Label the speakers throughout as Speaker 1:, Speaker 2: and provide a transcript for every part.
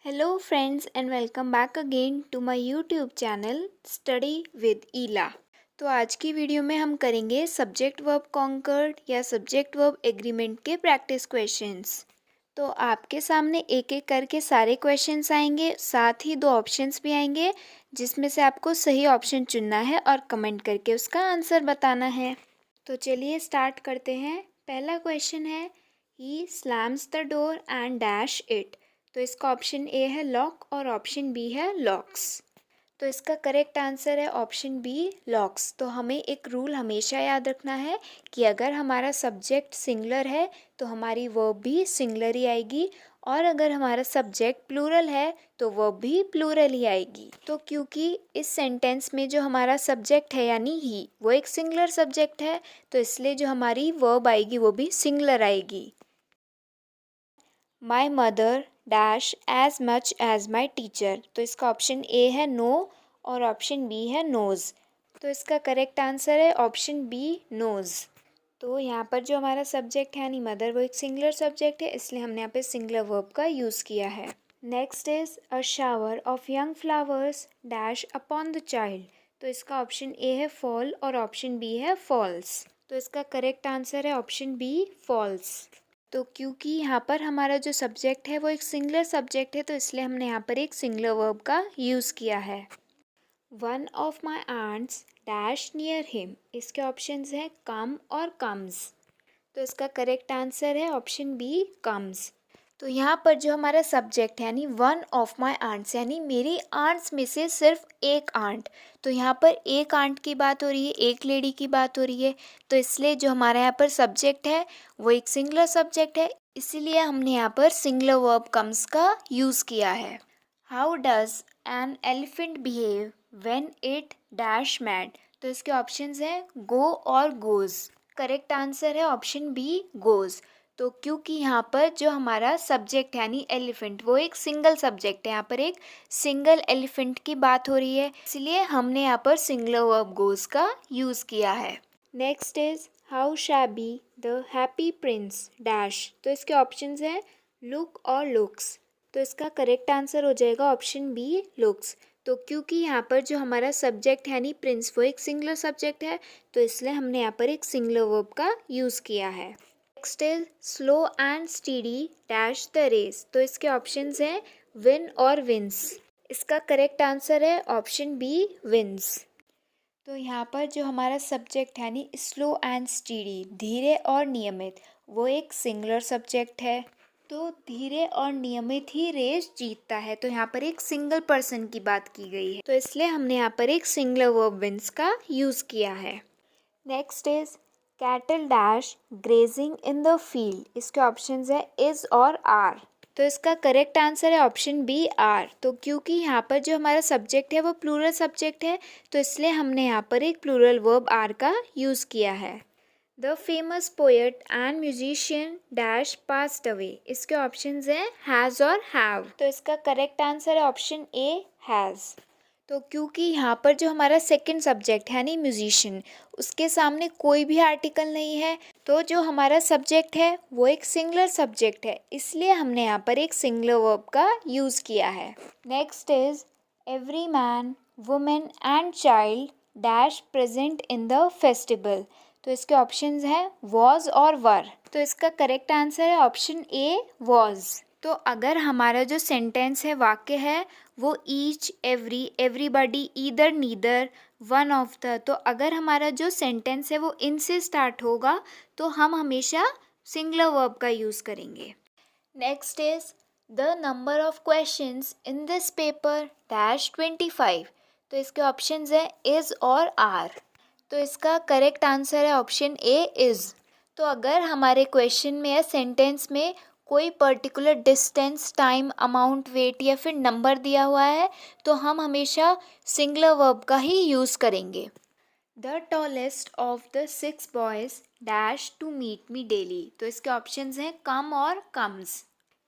Speaker 1: Hello friends and welcome back again to my YouTube channel Study with ईला। तो आज की video में हम करेंगे सब्जेक्ट वर्ब कॉन्कर्ड या सब्जेक्ट वर्ब एग्रीमेंट के प्रैक्टिस क्वेश्चंस। तो आपके सामने एक एक करके सारे क्वेश्चंस आएंगे, साथ ही दो ऑप्शंस भी आएंगे जिसमें से आपको सही ऑप्शन चुनना है और कमेंट करके उसका आंसर बताना है। तो चलिए स्टार्ट करते हैं। पहला क्वेश्चन है he slams the door and dash it. तो इसका ऑप्शन ए है लॉक और ऑप्शन बी है लॉक्स। तो इसका करेक्ट आंसर है ऑप्शन बी लॉक्स। तो हमें एक रूल हमेशा याद रखना है कि अगर हमारा सब्जेक्ट सिंगुलर है तो हमारी वर्ब भी सिंगुलर ही आएगी, और अगर हमारा सब्जेक्ट प्लूरल है तो वर्ब भी प्लूरल ही आएगी। तो क्योंकि इस सेंटेंस में जो हमारा सब्जेक्ट है यानी ही वो एक सिंगुलर सब्जेक्ट है, तो इसलिए जो हमारी वर्ब आएगी वो भी सिंगुलर आएगी। My mother dash as much as my teacher. तो इसका ऑप्शन ए है नो और ऑप्शन बी है नोज़। तो इसका करेक्ट आंसर है ऑप्शन बी नोज़। तो यहाँ पर जो हमारा सब्जेक्ट है यानी मदर वो एक सिंगुलर सब्जेक्ट है, इसलिए हमने यहाँ पे सिंगुलर वर्ब का यूज़ किया है। Next is a shower of young flowers dash upon the child. तो इसका ऑप्शन ए है फॉल और ऑप्शन बी है फॉल्स। तो इसका करेक्ट आंसर है ऑप्शन बी फॉल्स। तो क्योंकि यहाँ पर हमारा जो सब्जेक्ट है वो एक सिंगुलर सब्जेक्ट है, तो इसलिए हमने यहाँ पर एक सिंगुलर वर्ब का यूज़ किया है। One of my aunts dash near him. इसके ऑप्शंस हैं कम और कम्स। तो इसका करेक्ट आंसर है ऑप्शन बी कम्स। तो यहाँ पर जो हमारा सब्जेक्ट है यानी वन ऑफ माई आंट्स यानी मेरी आंट्स में से सिर्फ एक आंट, तो यहाँ पर एक आंट की बात हो रही है, एक लेडी की बात हो रही है, तो इसलिए जो हमारा यहाँ पर सब्जेक्ट है वो एक सिंगुलर सब्जेक्ट है, इसीलिए हमने यहाँ पर सिंगुलर वर्ब कम्स का यूज़ किया है। How does an elephant behave when it dash mad. तो इसके ऑप्शंस हैं गो और गोज़। करेक्ट आंसर है ऑप्शन बी गोज़। तो क्योंकि यहाँ पर जो हमारा सब्जेक्ट है यानी एलिफेंट वो एक सिंगल सब्जेक्ट है, यहाँ पर एक सिंगल एलिफेंट की बात हो रही है, इसलिए हमने यहाँ पर सिंगुलर वर्ब गोज़ का यूज़ किया है। Next is how shabby the happy Prince dash. तो इसके ऑप्शंस हैं लुक और लुक्स। तो इसका करेक्ट आंसर हो जाएगा ऑप्शन बी लुक्स। तो क्योंकि यहाँ पर जो हमारा सब्जेक्ट है यानी प्रिंस वो एक सिंगुलर सब्जेक्ट है, तो इसलिए हमने यहाँ पर एक सिंगुलर वर्ब का यूज़ किया है। Next is slow and steady dash the race. तो इसके ऑप्शंस हैं विन और विंस। इसका करेक्ट आंसर है ऑप्शन बी विंस। तो यहाँ पर जो हमारा सब्जेक्ट है यानी स्लो एंड स्टीडी धीरे और नियमित वो एक सिंगुलर सब्जेक्ट है, तो धीरे और नियमित ही रेस जीतता है, तो यहाँ पर एक सिंगल पर्सन की बात की गई है, तो इसलिए हमने यहाँ पर एक सिंगुलर वर्ब विंस का यूज़ किया है। Next is cattle dash grazing in the field. इसके ऑप्शंस है इज और आर। तो इसका करेक्ट आंसर है ऑप्शन बी आर। तो क्योंकि यहाँ पर जो हमारा सब्जेक्ट है वो प्लूरल सब्जेक्ट है, तो इसलिए हमने यहाँ पर एक प्लूरल वर्ब आर का यूज़ किया है। The famous poet and musician dash passed away. इसके ऑप्शंस हैं हैज़ और हैव। तो इसका करेक्ट आंसर है ऑप्शन ए हैज़। तो क्योंकि यहाँ पर जो हमारा सेकंड सब्जेक्ट है यानी म्यूजिशियन उसके सामने कोई भी आर्टिकल नहीं है, तो जो हमारा सब्जेक्ट है वो एक सिंगुलर सब्जेक्ट है, इसलिए हमने यहाँ पर एक सिंगुलर वर्ब का यूज़ किया है। Next is every man women and child dash present in the festival. तो इसके ऑप्शंस हैं वॉज और वर। तो इसका करेक्ट आंसर है ऑप्शन ए वॉज। तो अगर हमारा जो सेंटेंस है वाक्य है वो each every everybody either neither one of the, तो अगर हमारा जो सेंटेंस है वो इन से स्टार्ट होगा तो हम हमेशा सिंगुलर वर्ब का यूज़ करेंगे। Next is the number of questions in this paper dash 25। तो इसके ऑप्शंस है इज़ और आर। तो इसका करेक्ट आंसर है ऑप्शन ए इज़। तो अगर हमारे क्वेश्चन में या सेंटेंस में कोई particular distance time amount weight या फिर नंबर दिया हुआ है तो हम हमेशा सिंगुलर वर्ब का ही यूज़ करेंगे। The tallest of the 6 boys dash to meet me daily. तो इसके ऑप्शंस हैं कम और कम्स।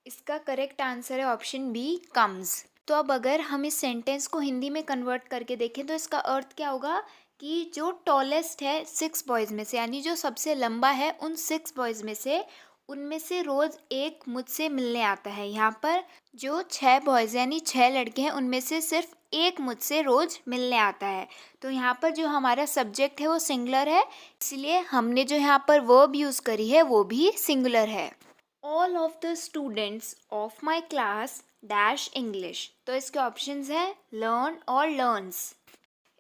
Speaker 1: इसका करेक्ट आंसर है ऑप्शन बी कम्स। तो अब अगर हम इस सेंटेंस को हिंदी में कन्वर्ट करके देखें तो इसका अर्थ क्या होगा कि जो टॉलेस्ट है 6 बॉयज़ में से यानी जो सबसे लंबा है उन 6 बॉयज़ में से उनमें से रोज़ एक मुझसे मिलने आता है। यहाँ पर जो 6 बॉयज़ यानी 6 लड़के हैं उनमें से सिर्फ एक मुझसे रोज़ मिलने आता है। तो यहाँ पर जो हमारा सब्जेक्ट है वो सिंगुलर है, इसलिए हमने जो यहाँ पर वर्ब यूज़ करी है वो भी सिंगुलर है। All of the students of my class dash English. तो इसके ऑप्शंस हैं लर्न और लर्न्स।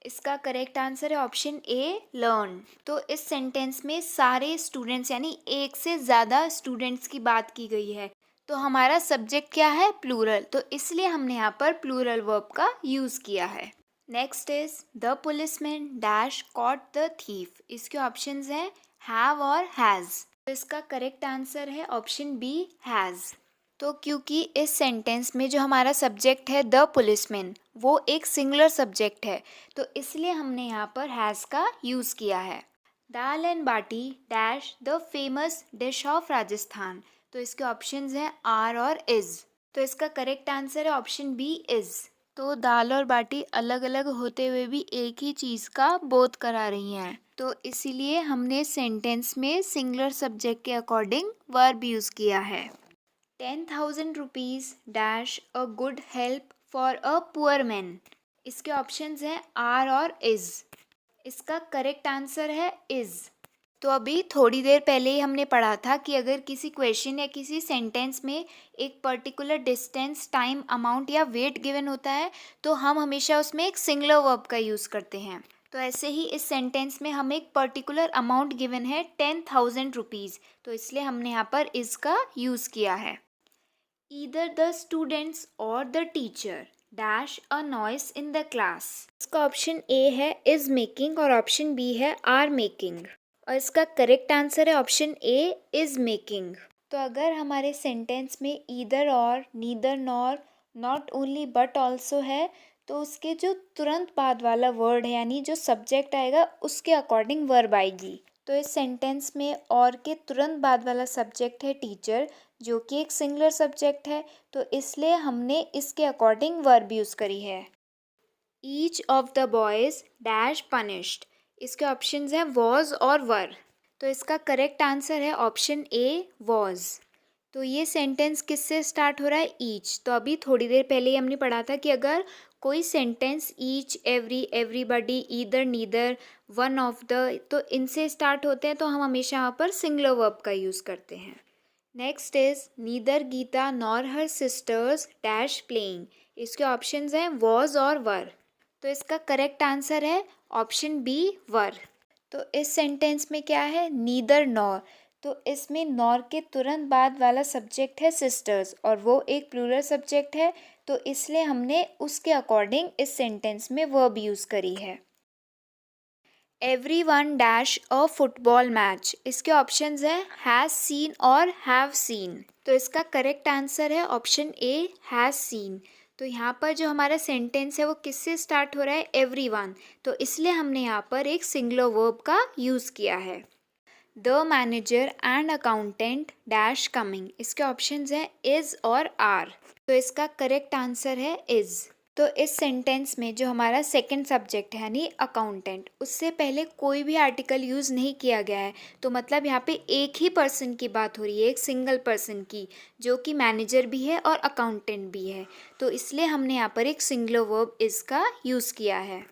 Speaker 1: इसका करेक्ट आंसर है ऑप्शन ए लर्न। तो इस सेंटेंस में सारे स्टूडेंट्स यानी एक से ज़्यादा स्टूडेंट्स की बात की गई है। तो हमारा सब्जेक्ट क्या है? प्लूरल। तो इसलिए हमने यहाँ पर प्लूरल वर्ब का यूज़ किया है। Next is the policeman dash caught the thief. इसके ऑप्शंस हैं हैव और हैज़। तो इसका करेक्ट आंसर है ऑप्शन बी हैज़। तो क्योंकि इस सेंटेंस में जो हमारा सब्जेक्ट है द पुलिसमैन वो एक सिंगुलर सब्जेक्ट है, तो इसलिए हमने यहाँ पर हैज़ का यूज़ किया है। Dal and baati dash the famous dish of Rajasthan. तो इसके ऑप्शंस हैं आर और इज़। तो इसका करेक्ट आंसर है ऑप्शन बी इज़। तो दाल और बाटी अलग अलग होते हुए भी एक ही चीज़ का बोध करा रही हैं, तो इसीलिए हमने सेंटेंस में सिंगुलर सब्जेक्ट के अकॉर्डिंग वर्ब यूज़ किया है। 10,000 rupees dash a good help for a poor man. इसके ऑप्शंस हैं आर और इज़। इसका करेक्ट आंसर है इज़। तो अभी थोड़ी देर पहले ही हमने पढ़ा था कि अगर किसी क्वेश्चन या किसी सेंटेंस में एक पर्टिकुलर डिस्टेंस, टाइम, अमाउंट या वेट गिवन होता है तो हम हमेशा उसमें एक सिंगुलर वर्ब का यूज़ करते हैं। तो ऐसे ही इस सेंटेंस में हमें एक पर्टिकुलर अमाउंट गिवन है 10,000 रुपीज़, तो इसलिए हमने यहाँ पर इज़ का यूज़ किया है। Either the students or the teacher dash a noise in the class। इसका ऑप्शन ए है is making और ऑप्शन बी है are making, और इसका करेक्ट आंसर है ऑप्शन ए is making। तो अगर हमारे सेंटेंस में either और, neither nor, not only but also है तो उसके जो तुरंत बाद वाला वर्ड है यानी जो सब्जेक्ट आएगा उसके अकॉर्डिंग वर्ब आएगी। तो इस सेंटेंस में और के तुरंत बाद वाला सब्जेक्ट है टीचर, जो कि एक सिंगुलर सब्जेक्ट है, तो इसलिए हमने इसके अकॉर्डिंग वर्ब यूज़ करी है। Each of the boys dash punished. इसके ऑप्शंस हैं वॉज और वर। तो इसका करेक्ट आंसर है ऑप्शन ए वॉज। तो ये सेंटेंस किससे स्टार्ट हो रहा है? ईच। तो अभी थोड़ी देर पहले ही हमने पढ़ा था कि अगर कोई sentence each, every, everybody, either, neither, one of the, तो इनसे स्टार्ट होते हैं तो हम हमेशा यहाँ पर सिंगुलर वर्ब का यूज़ करते हैं। Next is neither Gita nor her sisters dash playing. इसके ऑप्शंस हैं वॉज और वर। तो इसका करेक्ट आंसर है ऑप्शन बी वर। तो इस सेंटेंस में क्या है? Neither nor. तो इसमें नॉर के तुरंत बाद वाला सब्जेक्ट है सिस्टर्स और वो एक प्लूरल सब्जेक्ट है, तो इसलिए हमने उसके अकॉर्डिंग इस सेंटेंस में वर्ब यूज़ करी है। Everyone dash a football match. इसके ऑप्शंस हैं हैज़ सीन और हैव सीन। तो इसका करेक्ट आंसर है ऑप्शन ए हैज़ सीन। तो यहाँ पर जो हमारा सेंटेंस है वो किससे स्टार्ट हो रहा है? एवरीवन। तो इसलिए हमने यहाँ पर एक सिंगुलर वर्ब का यूज़ किया है। The manager and accountant dash coming. इसके ऑप्शंस हैं इज़ और आर। तो इसका करेक्ट आंसर है इज़। तो इस सेंटेंस में जो हमारा सेकंड सब्जेक्ट है यानी अकाउंटेंट, उससे पहले कोई भी आर्टिकल यूज़ नहीं किया गया है, तो मतलब यहाँ पे एक ही पर्सन की बात हो रही है, एक सिंगल पर्सन की, जो कि मैनेजर भी है और अकाउंटेंट भी है। तो इसलिए हमने यहाँ पर एक सिंगुलर वर्ब इज़ का यूज़ किया है।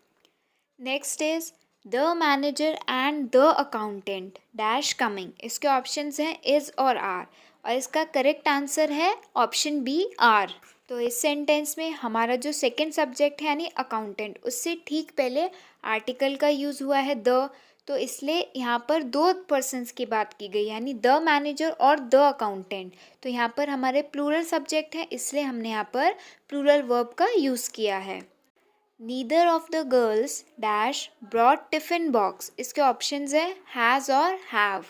Speaker 1: Next is the manager and the accountant dash coming. इसके ऑप्शंस हैं इज़ और आर, और इसका करेक्ट आंसर है ऑप्शन बी आर। तो इस सेंटेंस में हमारा जो सेकंड सब्जेक्ट है यानी अकाउंटेंट, उससे ठीक पहले आर्टिकल का यूज़ हुआ है द, तो इसलिए यहाँ पर दो पर्सन्स की बात की गई यानी द मैनेजर और द अकाउंटेंट। तो यहाँ पर हमारे प्लूरल सब्जेक्ट है, इसलिए हमने यहाँ पर प्लूरल वर्ब का यूज़ किया है। Neither of the girls dash brought tiffin box. इसके ऑप्शंस है हैज़ और हैव।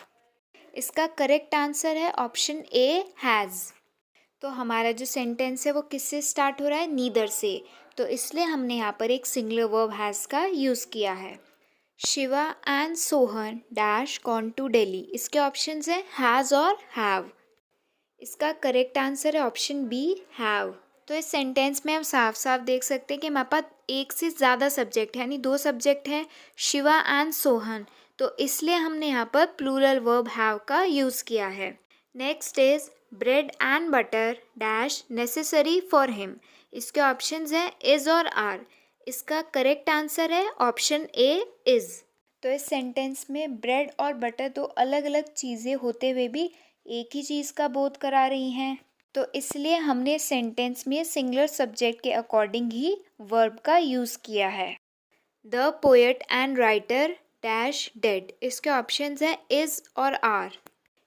Speaker 1: इसका करेक्ट आंसर है ऑप्शन ए हैज़। तो हमारा जो सेंटेंस है वो किससे स्टार्ट हो रहा है? नीदर से। तो इसलिए हमने यहाँ पर एक सिंगुलर वर्ब हैज़ का यूज़ किया है। Shiva and Sohan dash gone to Delhi. इसके ऑप्शंस हैं हैज़ और हैव। इसका करेक्ट आंसर है ऑप्शन बी हैव। तो इस सेंटेंस में हम साफ साफ देख सकते हैं कि हमारे पास एक से ज़्यादा सब्जेक्ट है यानी दो सब्जेक्ट हैं शिवा एंड सोहन, तो इसलिए हमने यहाँ पर प्लूरल वर्ब हैव का यूज़ किया है। Next is bread and butter dash necessary for him. इसके ऑप्शंस हैं इज और आर। इसका करेक्ट आंसर है ऑप्शन ए इज। तो इस सेंटेंस में ब्रेड और बटर दो अलग अलग चीज़ें होते हुए भी एक ही चीज़ का बोध करा रही हैं, तो इसलिए हमने सेंटेंस में सिंगुलर सब्जेक्ट के अकॉर्डिंग ही वर्ब का यूज़ किया है। The poet and writer dash dead. इसके ऑप्शंस हैं इज और आर।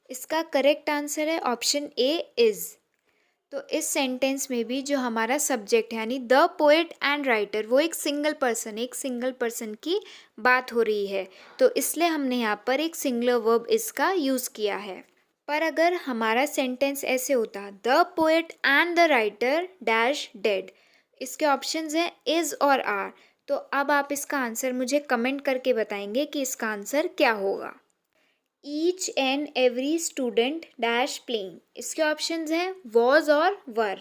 Speaker 1: इसका करेक्ट आंसर है ऑप्शन ए इज। तो इस सेंटेंस में भी जो हमारा सब्जेक्ट है यानी द पोएट एंड राइटर, वो एक सिंगल पर्सन की बात हो रही है, तो इसलिए हमने यहाँ पर एक सिंगुलर वर्ब इसका यूज़ किया है। पर अगर हमारा सेंटेंस ऐसे होता the poet and the writer dash dead, इसके ऑप्शंस हैं इज और आर, तो अब आप इसका आंसर मुझे कमेंट करके बताएंगे कि इसका आंसर क्या होगा। Each and every student dash playing. इसके ऑप्शंस हैं वॉज और वर।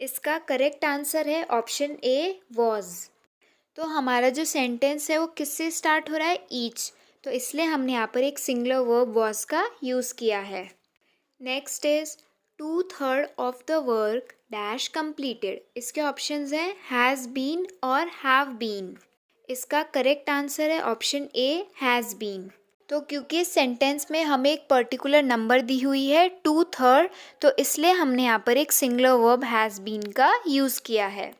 Speaker 1: इसका करेक्ट आंसर है ऑप्शन ए वॉज। तो हमारा जो सेंटेंस है वो किससे स्टार्ट हो रहा है, ईच, तो इसलिए हमने यहाँ पर एक सिंगुलर वर्ब वॉज का यूज़ किया है। Next is 2/3 of the work dash completed. इसके ऑप्शंस हैं हैज़ बीन और हैव बीन। इसका करेक्ट आंसर है ऑप्शन ए हैज़ बीन। तो क्योंकि इस सेंटेंस में हमें एक पर्टिकुलर नंबर दी हुई है 2/3, तो इसलिए हमने यहाँ पर एक सिंगुलर वर्ब हैज़ बीन का यूज़ किया है।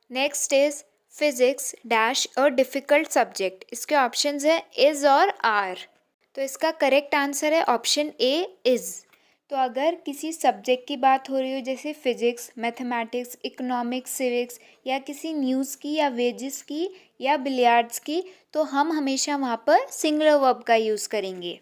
Speaker 1: Next is physics dash a difficult subject. इसके ऑप्शंस है इज़ और आर। तो इसका करेक्ट आंसर है ऑप्शन ए इज़। तो अगर किसी सब्जेक्ट की बात हो रही हो जैसे फिजिक्स, मैथमेटिक्स, इकोनॉमिक्स, सिविक्स, या किसी न्यूज़ की या वेजेस की या बिलियर्ड्स की, तो हम हमेशा वहाँ पर सिंगुलर वर्ब का यूज़ करेंगे।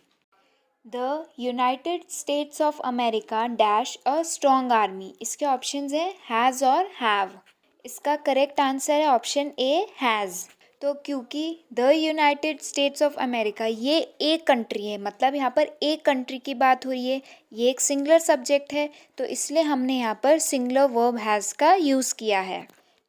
Speaker 1: The United states of America dash a strong army. इसके ऑप्शंस हैं हैज़ और हैव। इसका करेक्ट आंसर है ऑप्शन ए हैज़। तो क्योंकि the United states of America ये एक कंट्री है, मतलब यहाँ पर एक कंट्री की बात हो रही है, ये एक सिंगुलर सब्जेक्ट है, तो इसलिए हमने यहाँ पर सिंगुलर वर्ब हैज़ का यूज़ किया है।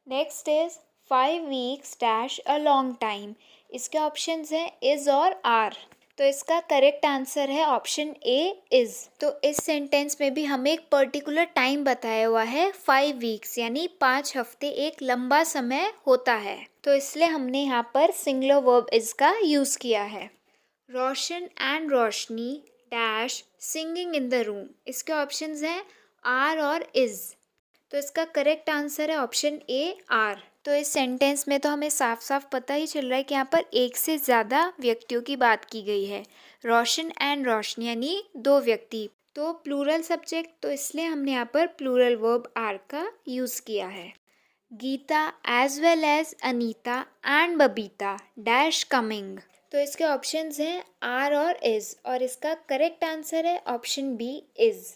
Speaker 1: Next is 5 weeks dash a long time. इसके ऑप्शंस हैं इज़ और आर। तो इसका करेक्ट आंसर है ऑप्शन ए इज़। तो इस सेंटेंस में भी हमें एक पर्टिकुलर टाइम बताया हुआ है 5 वीक्स, यानी 5 हफ्ते एक लंबा समय होता है, तो इसलिए हमने यहाँ पर सिंगुलर वर्ब इज़ का यूज़ किया है। Roshan and Roshni dash singing in the room. इसके ऑप्शंस हैं आर और इज़। तो इसका करेक्ट आंसर है ऑप्शन ए आर। तो इस सेंटेंस में तो हमें साफ साफ पता ही चल रहा है कि यहाँ पर एक से ज़्यादा व्यक्तियों की बात की गई है। रोशन एंड रोशनी यानी 2 व्यक्ति, तो प्लूरल सब्जेक्ट, तो इसलिए हमने यहाँ पर प्लूरल वर्ब आर का यूज़ किया है। Gita as well as Anita and Babita dash coming. तो इसके ऑप्शंस हैं आर और इज़, और इसका करेक्ट आंसर है ऑप्शन बी इज़।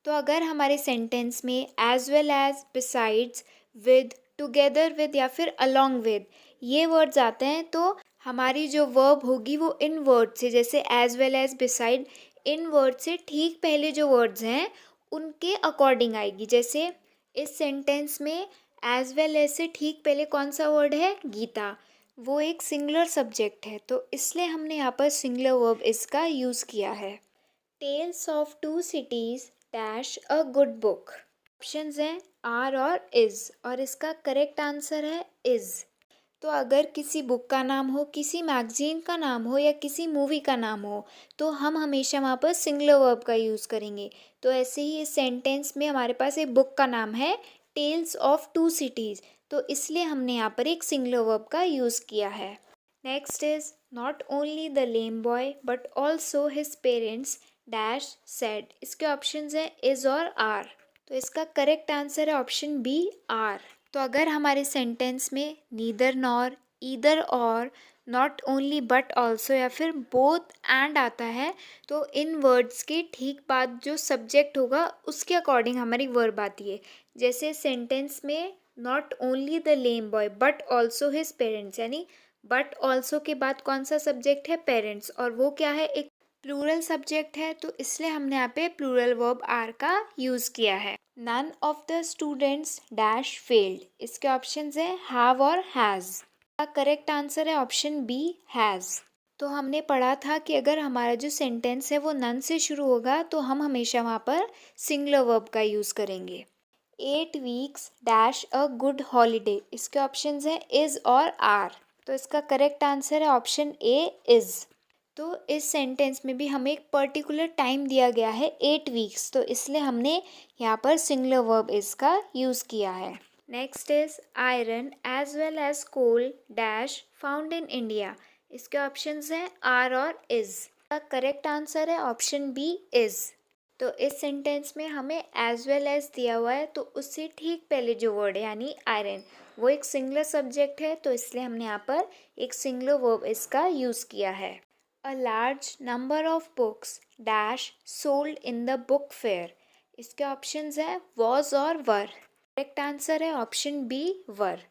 Speaker 1: तो अगर हमारे सेंटेंस में as well as, besides, with, together with या फिर अलॉन्ग विद ये वर्ड्स आते हैं, तो हमारी जो वर्ब होगी वो इन वर्ड से, जैसे एज वेल एज, बिसाइड, इन वर्ड से ठीक पहले जो वर्ड्स हैं उनके अकॉर्डिंग आएगी। जैसे इस सेंटेंस में एज वेल एज से ठीक पहले कौन सा वर्ड है, गीता, वो एक सिंगुलर सब्जेक्ट है, तो इसलिए हमने यहाँ पर सिंगुलर वर्ब इसका यूज़ किया है। Tales of two cities dash a good book. Options हैं आर और इज़, और इसका करेक्ट आंसर है इज़। तो अगर किसी बुक का नाम हो, किसी मैगजीन का नाम हो या किसी मूवी का नाम हो, तो हम हमेशा वहाँ पर सिंगुलर वर्ब का यूज़ करेंगे। तो ऐसे ही इस सेंटेंस में हमारे पास एक बुक का नाम है टेल्स ऑफ टू सिटीज़, तो इसलिए हमने यहाँ पर एक सिंगुलर वर्ब का यूज़ किया है। Next is not only the lame boy but also his parents dash said. इसके ऑप्शंस हैं इज़ और आर। तो इसका करेक्ट आंसर है ऑप्शन बी आर। तो अगर हमारे सेंटेंस में नीदर नॉर, ईदर और, नॉट ओनली बट ऑल्सो या फिर बोथ एंड आता है, तो इन वर्ड्स के ठीक बाद जो सब्जेक्ट होगा उसके अकॉर्डिंग हमारी वर्ब आती है। जैसे सेंटेंस में not only the lame boy but also his parents, यानी बट ऑल्सो के बाद कौन सा सब्जेक्ट है, पेरेंट्स, और वो क्या है, एक प्लूरल सब्जेक्ट है, तो इसलिए हमने यहाँ पे प्लूरल वर्ब आर का यूज़ किया है। None of the students dash failed. इसके ऑप्शंस है हैव और हैज़। का करेक्ट आंसर है ऑप्शन बी हैज़। तो हमने पढ़ा था कि अगर हमारा जो सेंटेंस है वो नन से शुरू होगा तो हम हमेशा वहाँ पर सिंगुलर वर्ब का यूज़ करेंगे। 8 weeks dash a good holiday, इसके ऑप्शंस हैं इज़ और आर। तो इसका करेक्ट आंसर है ऑप्शन ए इज़। तो इस सेंटेंस में भी हमें एक पर्टिकुलर टाइम दिया गया है 8 वीक्स, तो इसलिए हमने यहाँ पर सिंगुलर वर्ब इज़ का यूज़ किया है। Next is iron as well as coal dash found in India, इसके ऑप्शंस हैं आर और इज़। का करेक्ट आंसर है ऑप्शन बी इज़। तो इस सेंटेंस में हमें एज वेल एज दिया हुआ है, तो उससे ठीक पहले जो वर्ड है यानी आयरन वो एक सिंगुलर सब्जेक्ट है, तो इसलिए हमने यहाँ पर एक सिंगुलर वर्ब इसका यूज़ किया है। A large number of books dash sold in the book fair, इसके ऑप्शंस हैं वॉज और वर। करेक्ट आंसर है ऑप्शन बी वर।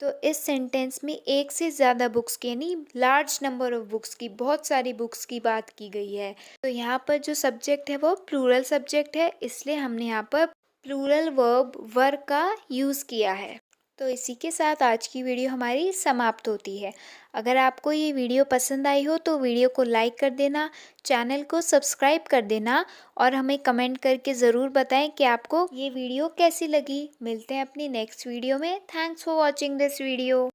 Speaker 1: तो इस सेंटेंस में एक से ज़्यादा बुक्स की यानी लार्ज नंबर ऑफ बुक्स की, बहुत सारी बुक्स की बात की गई है। तो यहाँ पर जो सब्जेक्ट है वो प्लूरल सब्जेक्ट है, इसलिए हमने यहाँ पर प्लूरल वर्ब वर का यूज़ किया है। तो इसी के साथ आज की वीडियो हमारी समाप्त होती है। अगर आपको ये वीडियो पसंद आई हो तो वीडियो को लाइक कर देना, चैनल को सब्सक्राइब कर देना और हमें कमेंट करके ज़रूर बताएं कि आपको ये वीडियो कैसी लगी। मिलते हैं अपनी नेक्स्ट वीडियो में। Thanks for watching this video.